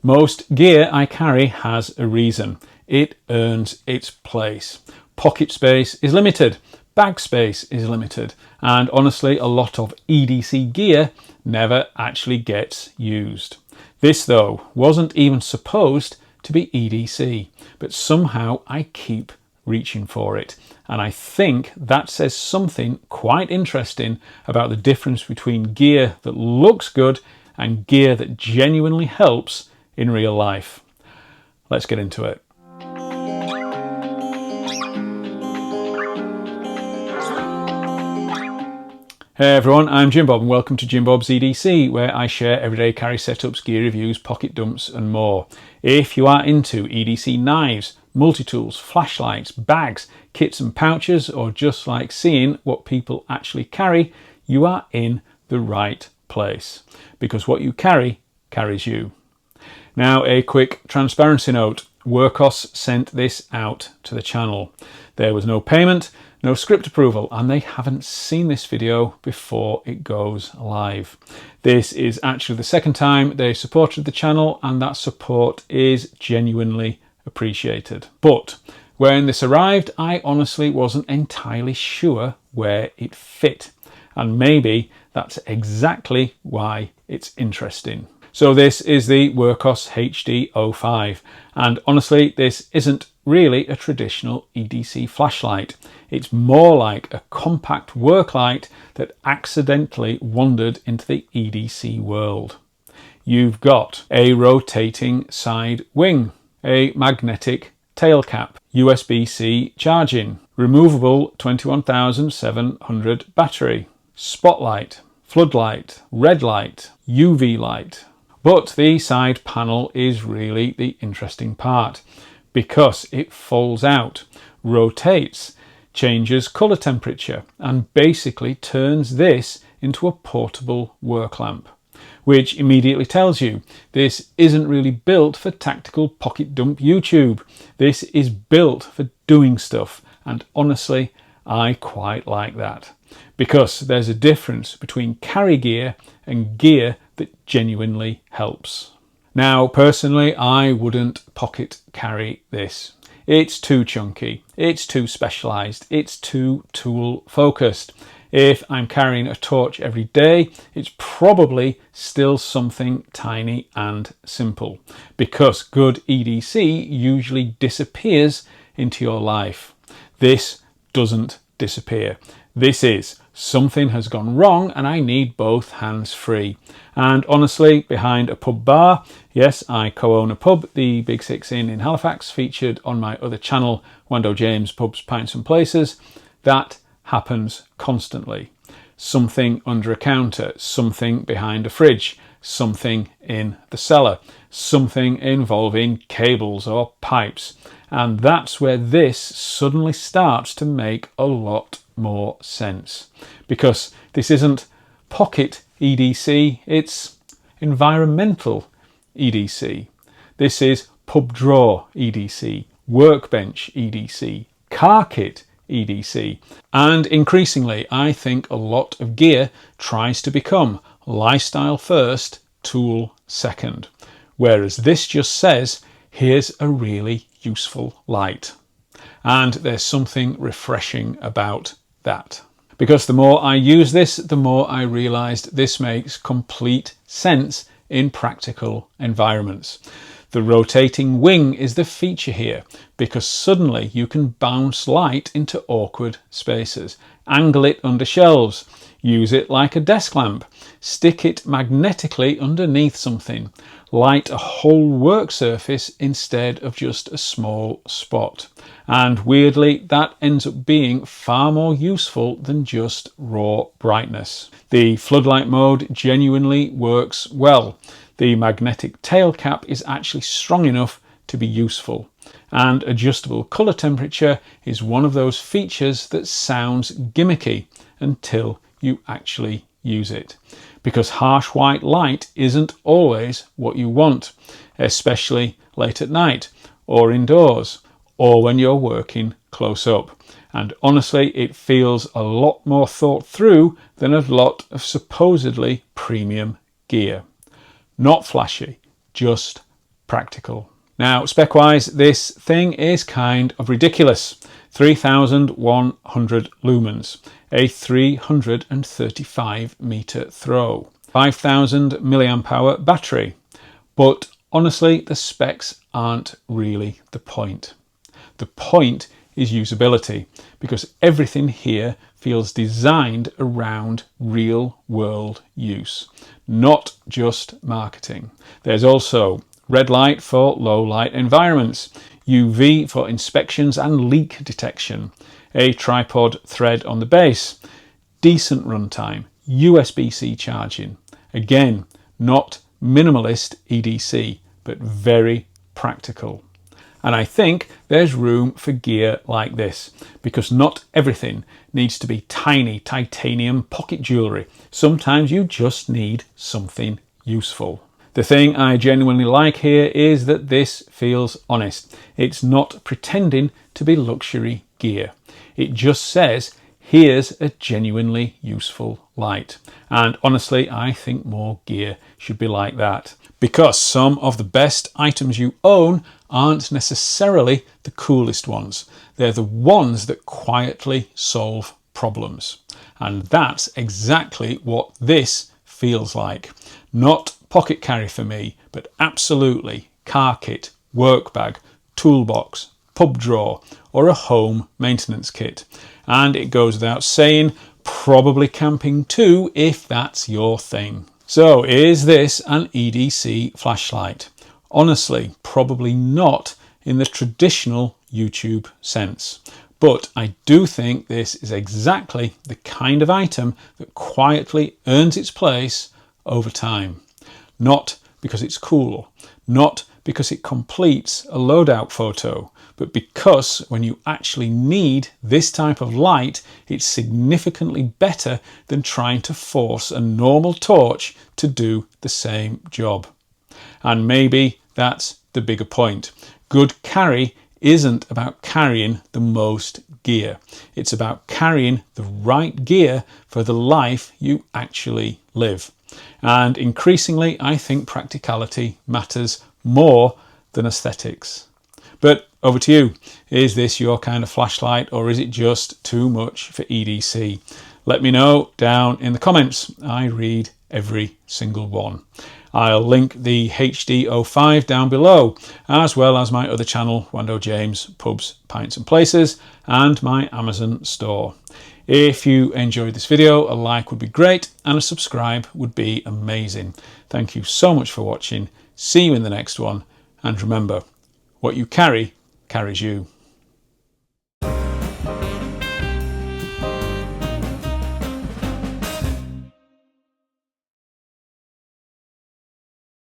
Most gear I carry has a reason. It earns its place. Pocket space is limited, bag space is limited, and honestly a lot of EDC gear never actually gets used. This though wasn't even supposed to be EDC, but somehow I keep reaching for it, and I think that says something quite interesting about the difference between gear that looks good and gear that genuinely helps in real life. Let's get into it. Hey everyone, I'm Jim Bob and welcome to Jim Bob's EDC, where I share everyday carry setups, gear reviews, pocket dumps and more. If you are into EDC knives, multi-tools, flashlights, bags, kits and pouches, or just like seeing what people actually carry, you are in the right place, because what you carry carries you. Now a quick transparency note. Wurkkos sent this out to the channel. There was no payment, no script approval, and they haven't seen this video before it goes live. This is actually the second time they supported the channel, and that support is genuinely appreciated. But when this arrived, I honestly wasn't entirely sure where it fit, and maybe that's exactly why it's interesting. So this is the Wurkkos HD05, and honestly this isn't really a traditional EDC flashlight. It's more like a compact work light that accidentally wandered into the EDC world. You've got a rotating side wing, a magnetic tail cap, USB-C charging, removable 21,700 battery, spotlight, floodlight, red light, UV light. But the side panel is really the interesting part, because it folds out, rotates, changes colour temperature, and basically turns this into a portable work lamp, which immediately tells you this isn't really built for tactical pocket dump YouTube. This is built for doing stuff, and honestly I quite like that, because there's a difference between carry gear and gear that genuinely helps. Now personally I wouldn't pocket carry this. It's too chunky, it's too specialised, it's too tool focused. If I'm carrying a torch every day, it's probably still something tiny and simple, because good EDC usually disappears into your life. This doesn't disappear. This is something has gone wrong and I need both hands free. And honestly, behind a pub bar, yes, I co-own a pub, the Big Six Inn in Halifax, featured on my other channel, Wando James Pubs, Pints and Places, that happens constantly. Something under a counter, something behind a fridge, something in the cellar, something involving cables or pipes. And that's where this suddenly starts to make a lot more sense, because this isn't pocket EDC, it's environmental EDC. This is pub drawer EDC, workbench EDC, car kit EDC, and increasingly I think a lot of gear tries to become lifestyle first, tool second, whereas this just says here's a really useful light. And there's something refreshing about that, because the more I use this, the more I realised this makes complete sense in practical environments. The rotating wing is the feature here, because suddenly you can bounce light into awkward spaces, angle it under shelves, use it like a desk lamp, stick it magnetically underneath something, light a whole work surface instead of just a small spot. And weirdly, that ends up being far more useful than just raw brightness. The floodlight mode genuinely works well. The magnetic tail cap is actually strong enough to be useful. And adjustable colour temperature is one of those features that sounds gimmicky until you actually use it, because harsh white light isn't always what you want, especially late at night or indoors or when you're working close up. And honestly, it feels a lot more thought through than a lot of supposedly premium gear. Not flashy, just practical. Now, spec-wise, this thing is kind of ridiculous. 3,100 lumens, a 335 meter throw, 5,000 milliamp hour battery. But honestly, the specs aren't really the point. The point is usability, because everything here feels designed around real world use, not just marketing. There's also red light for low light environments, UV for inspections and leak detection, a tripod thread on the base, decent runtime, USB-C charging. Again, not minimalist EDC, but very practical. And I think there's room for gear like this, because not everything needs to be tiny titanium pocket jewellery. Sometimes you just need something useful. The thing I genuinely like here is that this feels honest. It's not pretending to be luxury gear. It just says, here's a genuinely useful light. And honestly, I think more gear should be like that. Because some of the best items you own aren't necessarily the coolest ones. They're the ones that quietly solve problems. And that's exactly what this feels like. Not pocket carry for me, but absolutely car kit, work bag, toolbox, pub drawer, or a home maintenance kit. And it goes without saying, probably camping too, if that's your thing. So is this an EDC flashlight? Honestly, probably not in the traditional YouTube sense. But I do think this is exactly the kind of item that quietly earns its place over time. Not because it's cool, not because it completes a loadout photo, but because when you actually need this type of light, it's significantly better than trying to force a normal torch to do the same job. And maybe that's the bigger point. Good carry isn't about carrying the most gear. It's about carrying the right gear for the life you actually live. And increasingly, I think practicality matters more than aesthetics. But over to you. Is this your kind of flashlight, or is it just too much for EDC? Let me know down in the comments. I read every single one. I'll link the HD05 down below, as well as my other channel, Wando James Pubs, Pints and Places, and my Amazon store. If you enjoyed this video, a like would be great, and a subscribe would be amazing. Thank you so much for watching. See you in the next one, and remember, what you carry carries you.